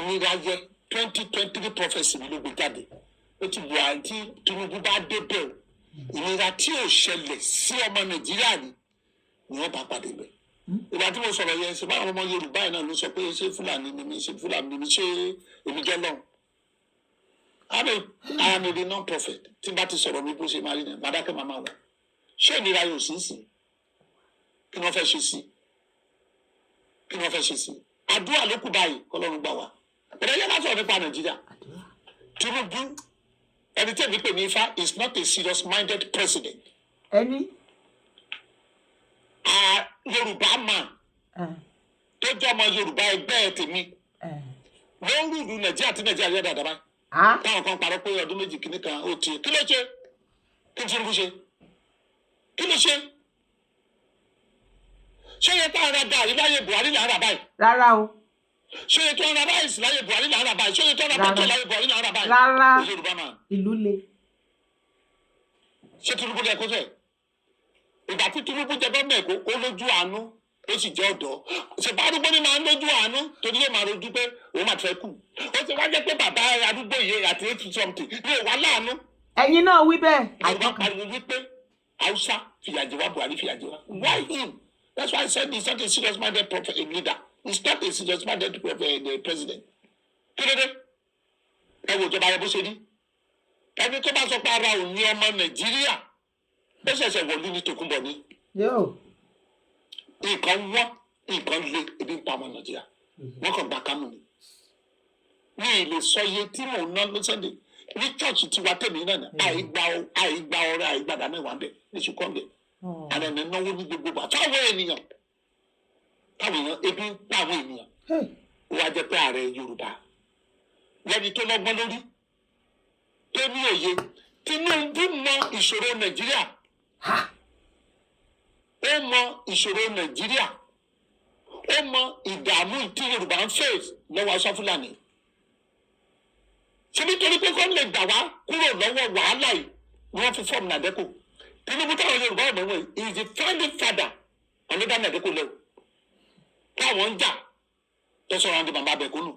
òmìnira yẹ 2023 prophecy ló gbé jáde ó ti bu àǹtí Tinubu bá débẹ̀ ìnira tí ò ṣẹlẹ̀ sí ọmọ Nàìjíríà ni wọ́n bá pàdé bẹ̀. ìgbà tí mo sọ̀rọ̀ yẹn ṣe báwọn ọmọ Yorùbá yìí náà ló sọ pé ṣé Fúlàní ni mi ṣe Fúlàní ni mi ṣe èmi jẹ́ lọ́hùn. I am a non-prophet tí bá ti sọ̀rọ̀ mi bó ṣe máa rí ni màdákẹ́ màmá wọ̀ ṣé ìnira yóò sí sí kí wọ́n fẹ́ ṣe sí kí wọ́n fẹ́ ṣe sí àdúrà ló kù báyìí kọ́lọ́run gbà wá ẹ̀rọ yẹn láti ọ̀rọ̀ nípa Nàìjíríà Tinubu ẹni tí èmi pè ní Ifá is not a serious-minded president. ẹni. Yorùbá man tó jẹ́ ọmọ Yorùbá ẹgbẹ́ ẹ̀ tèmi ló ń rúlu Nàìjíríà tí Nàìjíríà yẹ dáadáa báyìí táwọn kan parọ́ pé ọdún méjì kìíní kan ó ti kí ló ṣe kí Tinubu ṣe kí ló ṣe ṣé yẹ ká ara gàrí láyé Buhari là ń rà báyìí. rárá o. ṣé yẹ kí wọn ra ráìsì láyé Buhari là ń rà báyìí ṣé yẹ kí wọn ra pẹtrol láyé Buhari là ń rà báyìí. rárá Yorùbá man ìlú le. ṣé Tinubu lẹ kó fẹ́ ìgbà tí Tinubu jẹ gómìnà Èkó ó lójú àánú ó sì jẹ́ ọ̀dọ́ ṣèpá arúgbó ni máa ń lójú àánú torí yóò máa rojú pé òun máa fẹ́ kù ó ti wá jẹ́ pé bàbá arúgbó yìí àti 80-something ní ìwà láàánú. ẹ̀yin náà wí bẹ́ẹ̀. àwọn pariwo wípé Hausa fìyàjẹ wá Buhari fìyàjẹ wá why him that's why I said he's not a serious-minded leader he's not a serious-minded president. kí ló dé ẹ wò ìjọba rẹ bó ṣe rí ẹni tó bá sọ pé ara òun ní ọmọ Nàìjíríà ó ṣẹ̀ṣẹ̀ wọ̀lú ní Tòkunbọ̀ ni. nǹkan wọ́n nǹkan le ebi ń pa ọmọ Nàìjíríà wọ́n kàn gba kámú ni. ní ilé sọ iye tí mò ń ná lọ́sẹ̀dẹ̀ ní chọ́ọ̀chì tiwa tẹ̀mí náà àìgbà ọrẹ àìgbàdà mẹ́wàá bẹ̀ ní ṣùkọ́ bẹ̀ àrẹ̀mẹ̀ náwó ní gbogbo àtàwọn ènìyàn táwọn èèyàn ebi ń pa àwọn ènìyàn ó wá jẹ́ pé ààrẹ Yorùbá lẹ́ni tó lọ́gbọ́n lórí tó ní òye Tinubu mọ ìṣòro Nàìjíríà ó mọ ìṣòro Nàìjíríà ó mọ ìdààmú tí Yorùbá ń fèsì lọ́wọ́ aṣọ Fúlàní ṣe nítorí pé kó lè gbà wá kúrò lọ́wọ́ wàhálà yìí ni wọ́n fi fọ́ọ̀mù Nàdẹ́kò Tinubu táwọn Yorùbá ọ̀nà wọ̀nyí is the founding father ọ̀nàdà Nàdẹ́kò lẹ́wọ̀ táwọn ń jà tó sọ̀rọ̀ àǹdí bàbá Abẹ́kúnnù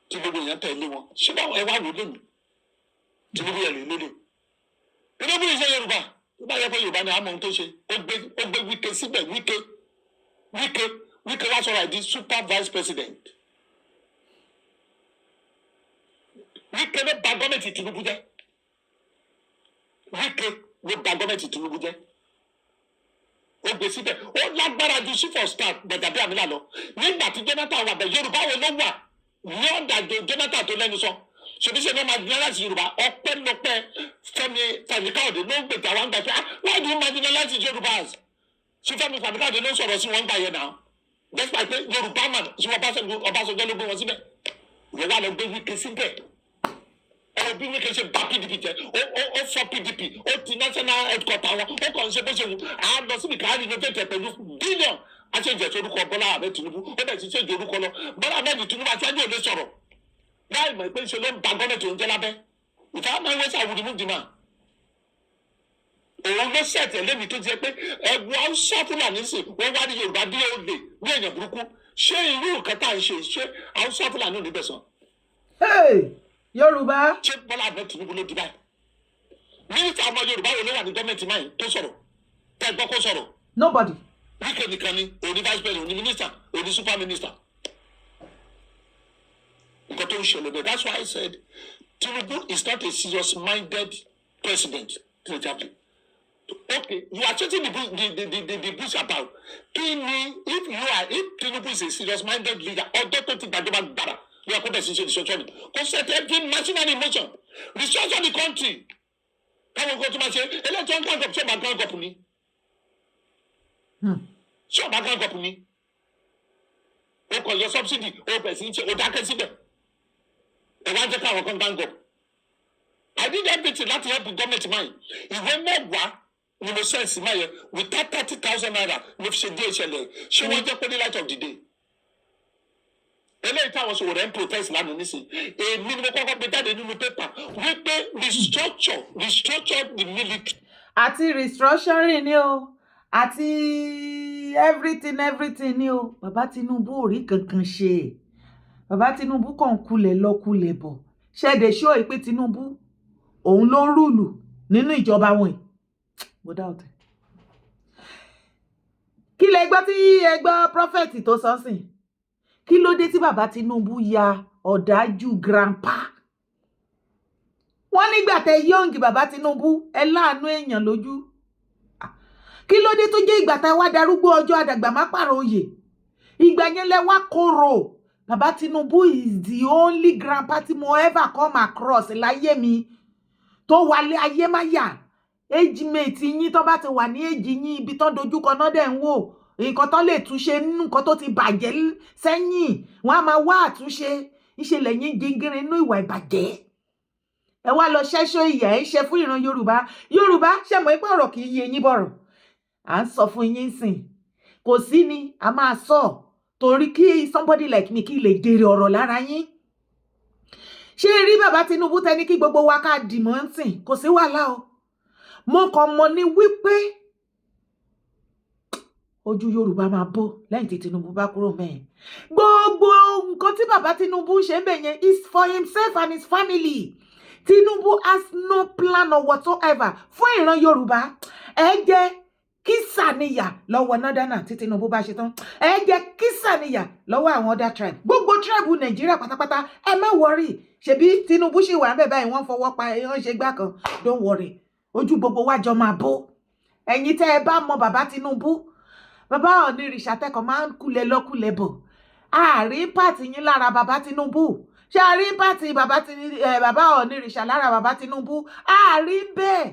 tí gbogbo èèyàn tẹ̀lé wọn ṣé báwọn ẹ wá wò lónìí Tinubu yẹ lè lélẹ̀ Tinubu ìṣe Yorùbá tó bá yẹ pé Yorùbá ni àmọ́ ohun tó ṣe ó gbé Wike síbẹ̀ Wike wá sọ̀rọ̀ àìdí super vice president Wike ló bà gọ́ọ̀mẹ̀ntì Tinubu jẹ́ Wike ló bà gọ́ọ̀mẹ̀ntì Tinubu jẹ́ ó gbé síbẹ̀ ó lágbára ju chief of staff Gbàjàbí Àmìlà lọ nígbà tí Jonathan wà bẹ̀ Yorùbá wo ló wà ní ọ̀dàjọ Jonathan tó lẹ́nu sọ ṣèbíṣe ní ọmọ adúláṣí Yorùbá ọpẹ́lọpẹ́ Fẹ́mi Fani-Káyọ̀dé ló ń gbèjà wọn gbà pé why do you marginalize Yorùbá ṣé Fẹ́mi Fani-Káyọ̀dé ló ń sọ̀rọ̀ sí wọn gbà yẹn náà despite pé Yorùbá man ṣé Ọbásanjọ́ ló gbé wọn síbẹ̀ ìyẹn wà lọ gbé Wike síbẹ̀ bí Wike ṣe bá PDP jẹ ó fọ́ PDP ó ti national headquarter wọn ó kàn ń ṣe bó ṣe wù á lọ síbi káàdì ní tètè pẹ̀lú bílíọ̀n aṣèjẹsọ orúkọ Bọ́lá Ahmed Tinubu ó bẹ̀ sí ṣèjì orúkọ lọ Bọ́lá Ahmed Tinubu aṣáájú ò lè sọ̀rọ̀ láì mọ̀ pé ṣe ló ń ba gọ́ọ̀mẹ̀ntì òun jẹ́ lábẹ́ ìfẹ́ máa ń wẹ́sẹ̀ àwùjọ mújìmá òun ló ṣẹ̀tẹ̀ lébi tó jẹ́ pé ẹ̀gbọ́n Haúsá Fúlàní sì wọ́n wá ní Yorùbá bí ó lè ní èèyàn burúkú ṣé irú nǹkan tá à ń ṣe ṣé Haúsá Fúlàní ò ní bẹ̀ sàn. Yorùbá. ṣé Bọ́lá Ahmed Tinubu ló di báyìí mínísítà ọmọ Yorùbá wo ló wà ní gọ́ọ̀mẹ̀ntì máyì tó sọ̀rọ̀ tẹ́ gbọ́ kó sọ̀rọ̀. Nobody. Wike nìkan ni òní vice president òní minister òní super minister. nǹkan tó ń ṣẹlẹ̀ bẹ́ẹ̀ that's why I said Tinubu is not a serious-minded president. Okay, you are changing the bush about kí ni if Tinubu is a serious-minded leader ọjọ́ tó ti gbàjọba gbàrà ní ọkọ̀ bẹ̀ sí ṣe restructuring kò set every national emotion restructure the country káwọn nǹkan tó máa ṣe electoral grand up ṣé ọba grand up ni ṣé ọba grand up ni o kò yọ subsidy o bẹ̀ sí ṣe o dákẹ́ síbẹ̀ ẹ wá jẹ́ káwọn kan grand up I did everything láti help government mine ìwé mẹ́wàá ni mo sẹ́ǹsì máa yẹ without 30,000 naira mo fi ṣe dé ìṣẹ̀lẹ̀ ṣé wọ́n jẹ́ pé ní light of the day eléyìí táwọn ṣòwò rẹ̀ ń protest lánàá nísìnyí èmi ni mo kọ́kọ́ gbé jáde nínú pépà wípé restructure the military. àti restructuring ni o àti everything ni o bàbá Tinubu ò rí kankan ṣe bàbá Tinubu kàn kulẹ̀ lọ kulẹ̀ bọ̀ ṣẹ̀dẹ̀ ṣó ẹ pé Tinubu òun ló ń rúùlù nínú ìjọba wọn yìí mo doubt it. Kí lẹ gbọ́ tí ẹ gbọ́ prọfẹ̀tì tó sọ sìn kí ló dé tí bàbá Tinubu ya ọ̀dájú grandpa wọ́n nígbà tẹ yọǹgì bàbá Tinubu ẹ láàánú èèyàn lójú kí ló dé tó jẹ́ ìgbà tá wá darúgbó ọjọ́ àdàgbà má pààrọ̀ oyè ìgbà yẹn lẹ wá kóró bàbá Tinubu is the only grandpa tí mo ever come across láyé mi tó wálé ayé má yà age mate yín tó bá ti wà ní èjì yín ibi tó dojúkọ náà dẹ̀ ń wò nǹkan tó lè túnṣe nínú nǹkan tó ti bàjẹ́ sẹ́yìn wọ́n á máa wá àtúnṣe ìṣẹ̀lẹ̀ yín jíngírin inú ìwà ìbàjẹ́ ẹ wá lọ ṣẹ́ṣọ́ ìyà ẹ ṣe fún ìran Yorùbá ṣe mọ̀ pé ọ̀rọ̀ kì í yé yín bọ̀rọ̀ à ń sọ fún yín sìn kò sí ni a máa sọ torí kí somebody like me kí lè jèrè ọ̀rọ̀ lára yín ṣé rí bàbá Tinubu tẹni kí gbogbo wa ká dìmọ̀ ń sìn kò sí wàhálà o mo kàn mọ̀ ní wípé ojú Yorùbá máa bó lẹ́yìn tí Tinubu bá kúrò mẹ́ẹ̀ gbogbo nǹkan tí bàbá Tinubu ṣe ń bẹ̀ yẹn is for himself and his family Tinubu has no plan or whatsoever fún ìran Yorùbá ẹ jẹ́ kísàníyà lọ́wọ́ nádánà tí Tinubu bá ṣe tán ẹ jẹ́ kísàníyà lọ́wọ́ àwọn other tribe gbogbo tribe Nàìjíríà pátápátá ẹ má worry ṣebí Tinubu ṣì wà ń bẹ̀ báyìí wọ́n fọwọ́ pa wọ́n ṣe gbá kan don't worry ojú gbogbo wa jọ máa bó ẹ̀yin tẹ́ ẹ bá mọ bàbá Tinubu bàbá onírìṣà tẹ́kọ̀ máa ń kulẹ̀ lọ́kulẹ̀ bọ̀ àárín pàtì yín lára bàbá Tinubu ṣé àárín pàtì bàbá onírìṣà lára bàbá Tinubu àárín bẹ́ẹ̀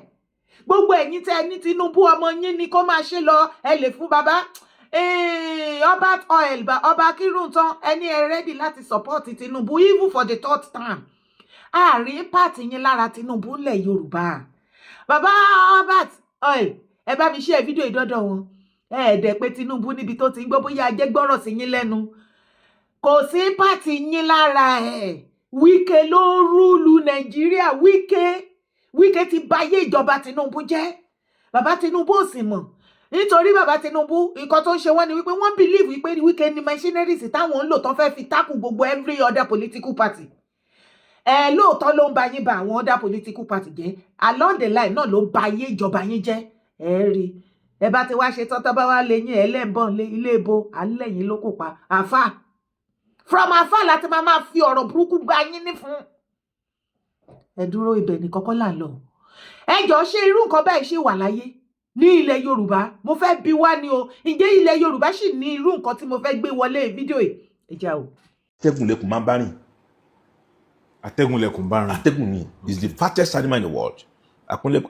gbogbo ẹ̀yin tẹ́ ní Tinubu ọmọ yín ni kó máa ṣe lọ ẹ lè fún bàbá ọba oil ọba kírùntàn ẹni ẹ rẹ́dì láti support Tinubu even for the third time àárín pàtì yín lára Tinubu lẹ̀ Yorùbá bàbá Albert oil ẹ bá mi ṣe fídíò ìdọ́dọ̀ wọn ẹ̀ẹ́dẹ̀ pé Tinubu níbi tó ti ń gbọ́ bóyá ajẹ́ gbọ́rọ̀ sí yín lẹ́nu kò sí pàtì yín lára ẹ̀ Wike ló ń rúlu Nàìjíríà Wike ti bayé ìjọba Tinubu jẹ́ bàbá Tinubu ò sì mọ̀ nítorí bàbá Tinubu nǹkan tó ń ṣe wọ́n ni wípé wọ́n believe wípé Wike ni machineries táwọn ń lò tán fẹ́ fi tákù gbogbo every other political party lóòótọ́ ló ń ba yín ba àwọn other political party jẹ́ along the line náà ló ń bayé ìjọba yín jẹ́ rí ẹ bá ti wá ṣe tọ́tọ́ bá wá lé yín ẹlẹ́bọ̀n ilé ibo alẹ́yìn ló kò pa àfà from àfà láti máa fi ọ̀rọ̀ burúkú gba yín ní fún ẹ dúró ibẹ̀ ní kọ́kọ́ là ń lọ ẹ jọ ṣe irú nǹkan báyìí ṣì wà láyé ní ilẹ̀ Yorùbá mo fẹ́ bi wá ni o ǹjẹ́ ilẹ̀ Yorùbá sì ní irú nǹkan tí mo fẹ́ gbé wọlé fídíò yìí ẹ jà o. atẹ́gùn lẹkùn máa ń bá rìn. atẹ́gùn lẹkùn bá rìn. atẹ́gùn ni is the fastest animal in the world.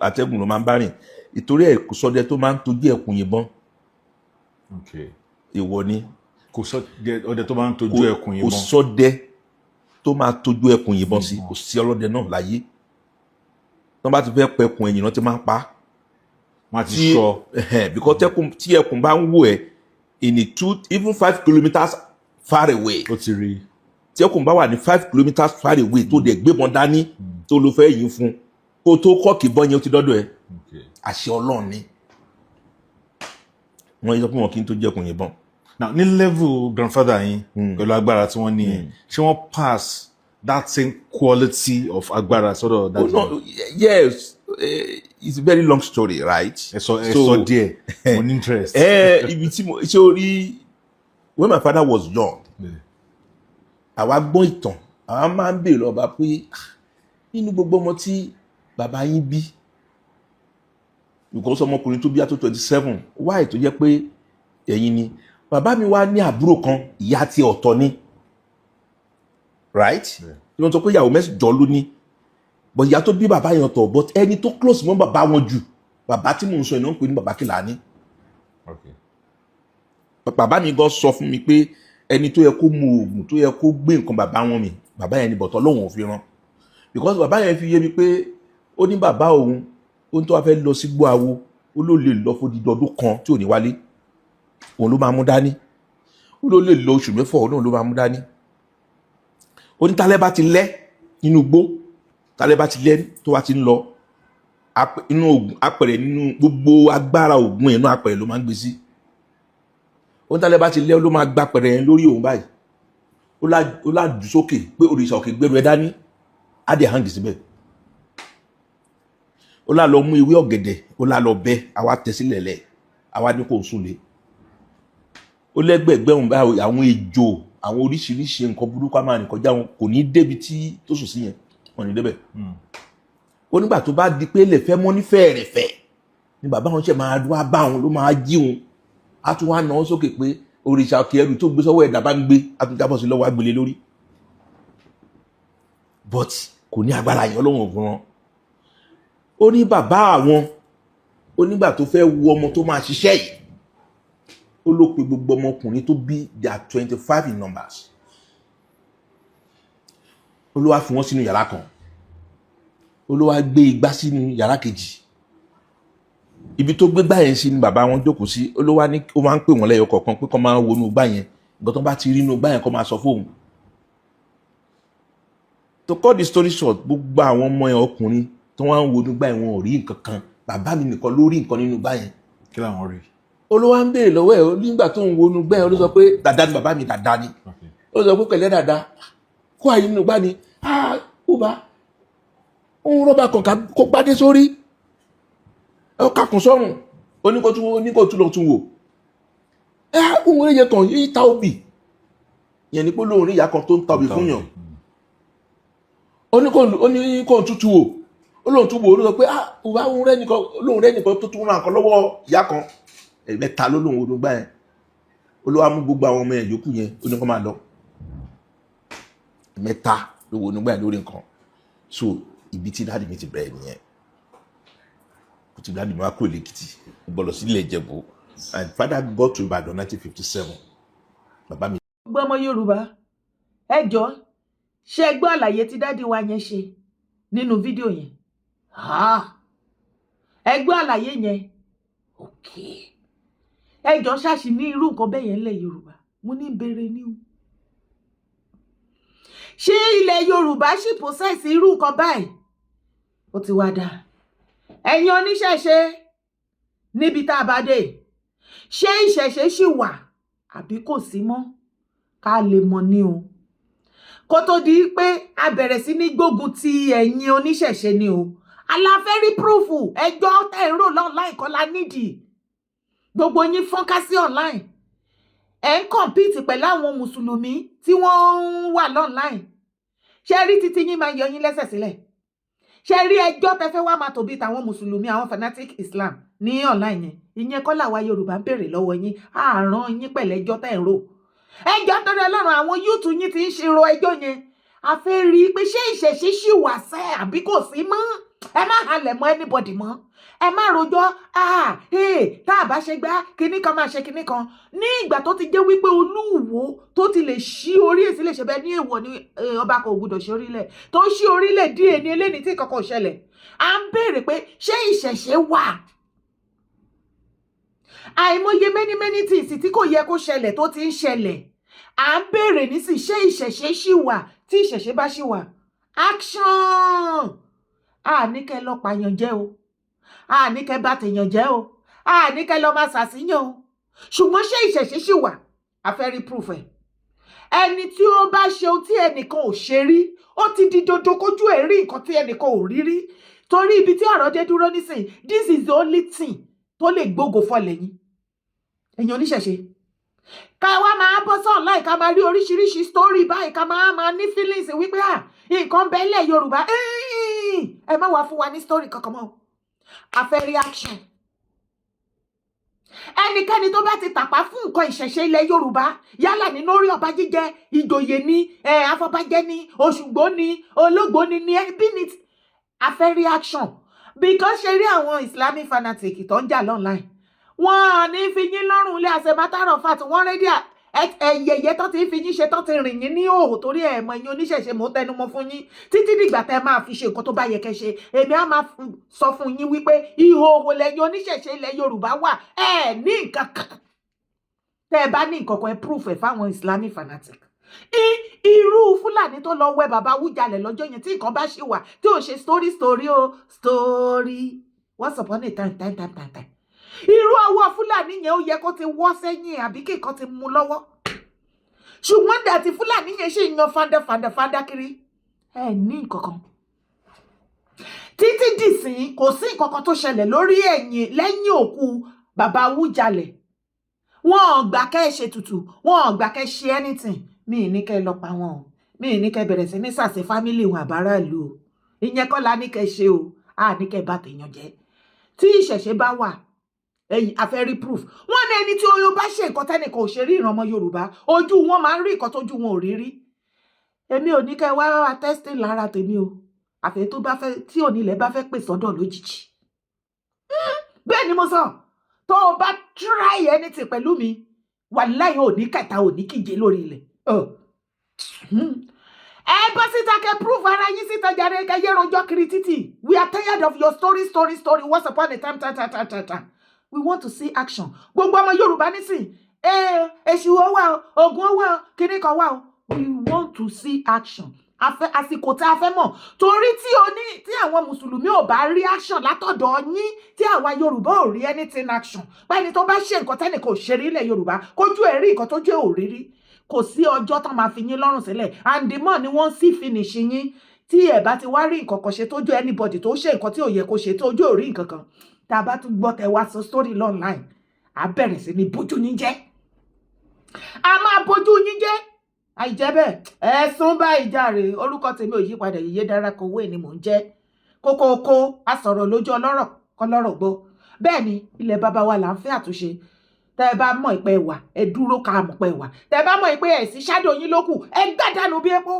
atẹ́gùn ló máa ń bá rìn ìtorí ẹ̀ kò sọdẹ tó máa ń tojú ẹkùn yìnbọn. ìwọ ni. kò sọdẹ tó máa ń tojú ẹkùn yìnbọn. kò sọdẹ tó máa tojú ẹkùn yìnbọn sí kò sí ọlọ́dẹ náà láyé tó bá ti fẹ́ pẹ ẹkùn ẹ̀yìn náà ti máa ń pa. wọ́n ti sọ. because tí ẹkùn bá ń wò ẹ́ in a 2 even 5 kilometers far away. ó ti rí. tí ẹkùn bá wà ní 5 kilometers far away tó dẹ̀ gbébọn dání tó ló fẹ́ yìn fún kó tó kọ́ọ̀kì bọ́ yẹn ó ti dọ́dọ̀ ẹ̀. àṣẹ Ọlọ́run ni wọ́n yọ pé wọn kì í tó jẹ́kùn yìnbọn. now ní level grandfather yín pẹ̀lú agbára tí wọ́n ní ṣé wọ́n pass that same quality of agbára sọ́dọ̀ that no, yes it's a very long story right. ẹ sọ díẹ̀ mo ní interest. ibi tí mo ṣe orí when my father was young àwa gbọ́ ìtàn àwa máa ń béèrè ọba pé nínú gbogbo ọmọ tí bàbá yín bí because ọmọkùnrin tó bí á tó 27 why tó jẹ́ pé ẹ̀yin ni bàbá mi wá ní àbúrò kan ìyá tí ọ̀tọ̀ ni right tí wọ́n sọ pé ìyàwó mẹ́jọ ló ní but ìyá tó bí bàbá yẹn ọ̀tọ̀ but ẹni tó close mọ́ bàbá wọn jù bàbá tí mò ń sọ ìnáwó pé ní bàbá Kìlání. bàbá mi gan sọ fún mi pé ẹni tó yẹ kó mu oògùn tó yẹ kó gbé nǹkan bàbá wọn mi bàbá yẹn ni bọ̀tọ̀ lóhùn òfin rán because bàbá yẹn fi yé mi pé ó ní bàbá òun ohun tó wá fẹ́ lọ sí gbọ́ àwo ó ló lè lọ fún ọdún kan tí ò ní wálé òun ló máa mú dání ó ló lè lọ oṣù mẹ́fà òun ló máa mú dání ó ní tálẹ́ bá ti lẹ́ nínú igbó tálẹ́ bá ti lẹ́ tó wá ti ń lọ inú oògùn apẹ̀rẹ̀ nínú gbogbo agbára oògùn inú apẹ̀rẹ̀ ló máa ń gbé sí ó ní tálẹ́ bá ti lẹ́ ló máa gba apẹ̀rẹ̀ yẹn lórí òun báyìí ó lá jù sókè pé òrìṣà òkè gbẹrù ẹ dání á dẹ̀ hàn síbẹ̀. Ó lá lọ mú ewé ọ̀gẹ̀dẹ̀ ó lá lọ bẹ́ àwa tẹ̀ sílẹ̀ lẹ̀ àwa ní kò sùn lé. Ó lẹ́gbẹ̀ẹ́gbẹ̀rún báyìí àwọn ejò àwọn oríṣiríṣi nǹkan burúkú á máa rìn kọjá wọn kò ní débi tí tó sùn sí yẹn wọn ní débẹ̀. Ó nígbà tó bá di pé lè fẹ́ mọ́ ní fẹ́ẹ̀rẹ̀fẹ́ ni bàbá wọn ṣe máa wá bá wọn ló máa jí wọn á tún wá náwó sókè pé òrìṣà òkè ẹrù tó gbé sọ́wọ́ ẹ̀dá bá ń gbé á tún jábọ̀ sí lọ́wọ́ agbélé lórí. But kò ní agbára yẹn Ọlọ́run fún wọn. Ó ní bàbá àwọn ó nígbà tó fẹ́ wo ọmọ tó máa ṣiṣẹ́ yìí ó ló pe gbogbo ọmọkùnrin tó bí they are 25 in numbers. Ó ló wá fi wọ́n sínú yàrá kan ó ló wá gbé igbá sínú yàrá kejì. Ibi tó gbé gbá yẹn sí ni bàbá wọn jókòó sí ó ló wá ní ó máa ń pè wọ́n lẹ́yọ kọ̀ọ̀kan pé kó máa wọnú gbá yẹn nǹkan tó bá ti rí inú gbá yẹn kó máa sọ fóun. To cut the story short gbogbo àwọn ọmọ yẹn ọkùnrin tó wá ń wọnú gbá yẹn wọn ò rí nǹkan kan bàbá mi nìkan ló rí nǹkan nínú gbá yẹn. Kí làwọn rí? Ó ló wá ń béèrè lọ́wọ́ ẹ̀ nígbà tó ń wọnú gbá yẹn ó ló sọ pé dàda ni bàbá mi dàda ni. Ó sọ pé pẹ̀lẹ́ dàda kó àyè nínú gbá ni ó bá ń rọ́bà kan kó gbádé sórí ẹ kàkùn sọ́run oníkó tún lọ tún wò ohun ẹ̀yẹ kan yìí ta òbí yẹn ni pé lóhun rí ìyá kan tó ń ta òbí fún yàn oníkó tútù wò olóhun tún wò ó ló sọ pé lóhun rẹ́ nìkan tó tún ra nǹkan lọ́wọ́ ìyá kan ẹ̀mẹ́ta ló lóhun olùgbà yẹn olówó mú gbogbo àwọn ọmọ ẹ̀ yòókù yẹn ó ní kó máa lọ ẹ̀mẹ́ta ló wò nígbà yẹn lórí nǹkan. So ibi tí dáàdì mi ti bẹ̀rẹ̀ nìyẹn kò tí dáàdì mi wá kúrò lẹ́kìtì gbọ́dọ̀ sílẹ̀ Ìjẹ̀bú and father got to Ìbàdàn 1957 bàbá mi. gbogbo ọmọ Yorùbá ẹ jọ̀ọ́ ṣé gbọ́ àlàyé tí dáàdì wa yẹn ṣe nínú fídíò yẹn ẹ gbọ́ àlàyé yẹn ẹ jọ̀ọ́ ṣáàṣì ní irú nǹkan bẹ́ẹ̀ yẹn lẹ̀ Yorùbá mo ní bèrè ní o ṣé ilẹ̀ Yorùbá ṣì possess irú nǹkan báyìí ó ti wá dáa ẹ̀yin oníṣẹ̀ṣe níbi tá a bá dé ṣé ìṣẹ̀ṣe ṣì wà àbí kò sí mọ́ ká lè mọ̀ ní o kó tó di pé a bẹ̀rẹ̀ sí ní gbógun ti ẹ̀yin oníṣẹ̀ṣe ni o aláfẹ́ rí púrúfù ẹjọ́ tẹ̀ ń rò online kọ́ la nídìí gbogbo yín fọ́nká sí online ẹ̀ ń compete pẹ̀lú àwọn mùsùlùmí tí wọ́n ń wà online ṣe rí títí yín máa yọ yín lẹ́sẹ̀ sílẹ̀ ṣe rí ẹjọ́ tẹ́ fẹ́ wá máa tòbí tàwọn mùsùlùmí àwọn fanatic Islam ní online yẹn ìyẹn kọ́ làwa Yorùbá ń béèrè lọ́wọ́ yín àárán yín pẹ̀lú ẹjọ́ tẹ́ ń rò ẹjọ́ tó dé lọ́rùn àwọn yúùtù yín ti ń ṣírò ẹjọ́ yẹn a fẹ́ rí i pé ṣé ìṣẹ̀ṣe ṣì wà sẹ́ àbí kò sí mọ́ ẹ má halẹ̀ mọ́ anybody mọ́ ẹ má rojọ́ tá a bá ṣe gbá kinní kan máa ṣe kinní kan ní ìgbà tó ti jẹ́ wípé Olúwo tó ti lè ṣí orí èsì lè ṣe bẹ́ẹ̀ ní èèwọ̀ ní ọba kan ò gbọdọ̀ ṣe orílẹ̀ tó ṣí orílẹ̀ díẹ̀ ní eléyìí tí kankan ò ṣẹlẹ̀ à ń béèrè pé ṣé ìṣẹ̀ṣe wà àìmọye many things tí kò yẹ kó ṣẹlẹ̀ tó ti ń ṣẹlẹ̀ à ń béèrè nísìn ṣé ìṣẹ̀ṣe ṣì wà tí ìṣẹ̀ṣe bá ṣì wà action àníkẹ́ lọ pààyàn jẹ́ o àníkẹ́ bá tèèyàn jẹ́ o àníkẹ́ lọ máa ṣàṣìyàn o ṣùgbọ́n ṣé ìṣẹ̀ṣe ṣì wà a fẹ́ rí proof ẹ̀ ẹni tí ó bá ṣe ohun tí ẹnìkan ò ṣe rí ó ti di dandan kójú ẹ̀ rí nǹkan tí ẹnìkan ò rí rí torí ibi tí ọ̀rọ̀ dé dúró nísìn this is the only thing tó lè gbógo fọlẹ̀ yín ẹ̀yin oníṣẹ̀ṣe ká wá máa bọ́ sọ́ọ̀ láì ká máa rí oríṣiríṣi story báyìí ká máa ní feelings wípé nǹkan bẹ́ẹ̀lẹ̀ Yorùbá ẹ má wá fún wa ní story kankan mọ́ a fẹ́ reaction ẹnikẹ́ni tó bá ti tàpá fún nǹkan ìṣẹ̀ṣe ilẹ̀ Yorùbá yálà nínú orí ọba jíjẹ ìjòyè ni afọbajẹ ni Òṣùgbó ni Ológbò ni ẹbí ni a fẹ́ reaction because ṣe rí àwọn Islamic fanatic tó ń jà online wọn ní fi yín lọ́rùn ilé as a matter of fact wọ́n rédí ẹ̀yẹ̀yẹ tó ti fi yín ṣe tó ti rìn yín ní òhò torí ẹ̀mọ ẹ̀yin oníṣẹ̀ṣe mò ń tẹnumọ́ fún yín títí dìgbà tẹ́ máa fi ṣe nǹkan tó bá yẹ kẹ́ ṣe èmi á máa sọ fún yín wípé ìhòòhò lẹ́yìn oníṣẹ̀ṣe ilẹ̀ Yorùbá wà ní nǹkan kan tẹ́ ẹ bá ní nǹkan kan ẹ proof ẹ̀ fáwọn Islamic fanatic irú Fúlàní tó lọ wẹ bàbá Wújalẹ̀ lọ́jọ́ yẹn tí nǹkan bá ṣì wà tí ò ṣe story once upon a time irú ọwọ́ Fúlàní yẹn ó yẹ kó ti wọ́ sẹ́yìn àbí kí nǹkan ti mú lọ́wọ́ ṣùgbọ́n dàtí Fúlàní yẹn ṣì ń yan fanda kiri ẹ ní nǹkankan títí dìsín kò sí nǹkankan tó ṣẹlẹ̀ lórí lẹ́yìn òkú bàbá Awùjalẹ̀. Wọn ò gbà kẹ́ ẹ ṣe tutù, wọn ò gbà kẹ́ ẹ ṣe anything. Mi ì ní kẹ́ ẹ lọ pa wọn o, mi ì ní kẹ́ ẹ bẹ̀rẹ̀ sí ní sàṣẹ fámílì wọn àbáràlú o, ìyẹn kọ́ la ní kẹ́ ẹ ṣe o, a ní kẹ́ ẹ bá tèèyàn jẹ́. Tí ìṣẹ̀ṣe bá wà ẹ̀yìn afẹ́rí proof wọ́n ní ẹni tí oyún bá ṣe nǹkan tẹ́nìkan ò ṣe rí ìran ọmọ Yorùbá ojú wọn máa ń rí nǹkan tójú wọn ò rí rí. Èmi ò ní kẹ́ ẹ wá testing lára tèmi o, àfẹ́ tó bá fẹ́ tí onílẹ̀ bá fẹ́ pè sọ́dọ̀ lójijì. Bẹ́ẹ̀ ni mo sọ, tó o bá try anything pẹ̀lú mi wàláhì ò ní kẹta ò ní kíje lórí ilẹ̀. Ẹ bọ́ síta kẹ́ proof ara yín síta jàre kẹ́ yé rojọ́ kiri títì. We are tired of your story once upon a time ta. We want to see action. Gbogbo ọmọ Yorùbá nísìn èṣù ó wà o, ògùn ó wà o, kíní kan wà o. We want to see action. Àsìkò tá a fẹ́ mọ̀ torí tí àwọn mùsùlùmí ò bá rí action látọ̀dọ̀ yín tí àwa Yorùbá ò rí anything action báyìí tó bá ṣe nǹkan tẹ́nìkan ò ṣe rí ilẹ̀ Yorùbá kójú ẹ̀ rí nǹkan tójú ẹ̀ ò rí rí kò sí ọjọ́ tán máa fi yín lọ́rùn sílẹ̀ and the more ni wọ́n sì finish yín tí ẹ̀ bá ti wá rí nǹkan kan ṣe tójú anybody tó ṣe nǹkan tí ò yẹ kó ṣe tójú ò rí nǹkan kan tá a bá tún gbọ́ tẹ wá sọ story online a bẹ̀rẹ̀ sí ní bójú yín jẹ́ a máa bójú yín jẹ́ àìjẹ́ bẹ́ẹ̀ ẹ̀sùn bá ìjàre orúkọ tèmi ò yípadà Ìyèdára Kowé ni mò ń jẹ́ kókókó asọ̀rọ̀ lójú ọlọ́rọ̀ kọlọ́rọ̀ gbọ́ bẹ́ẹ̀ ni ilẹ̀ bàbá wa là ń fẹ́ àtúnṣe tẹ́ ẹ bá mọ̀ ìpẹ́ wà ẹ dúró ká mọ̀ pẹ́ wà tẹ́ ẹ bá mọ̀ ìpẹ́ ẹ̀ sí ṣáàdò yín lókù ẹ gbàdánù bí epo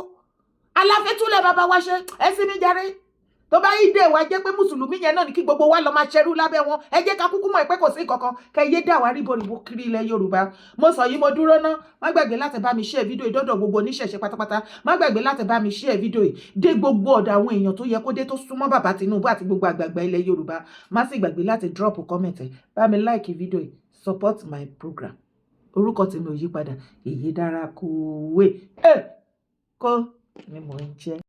aláfẹ́túlẹ̀ bàbá wa ṣe ẹ sí ní jàre tó bá yí dé wa jẹ́ pé mùsùlùmí yẹn náà ní kí gbogbo wa lọ máa ṣerú lábẹ́ wọn ẹ jẹ́ ká kúkú mọ̀ pé kò sí kankan kẹ́ yé dà wá ríboríbo kiri ilẹ̀ Yorùbá mo sọ yìí mo dúró ná má gbàgbé láti bá mi share fídíò ìdọ́dọ̀ gbogbo oníṣẹ̀ṣe pátápátá má gbàgbé láti bá mi share fídíò yìí dé gbogbo ọ̀dọ̀ àwọn èèyàn tó yẹ kó dé tó súnmọ́ bàbá Tinubu àti gbogbo àgbààgbà ilẹ̀ Yorùbá má sì gbàgbé láti drop comment bá mi like fídíò yìí support my program orúkọ tèmi ò yípadà Ìyèdára Kowé kó ni mò ń jẹ́.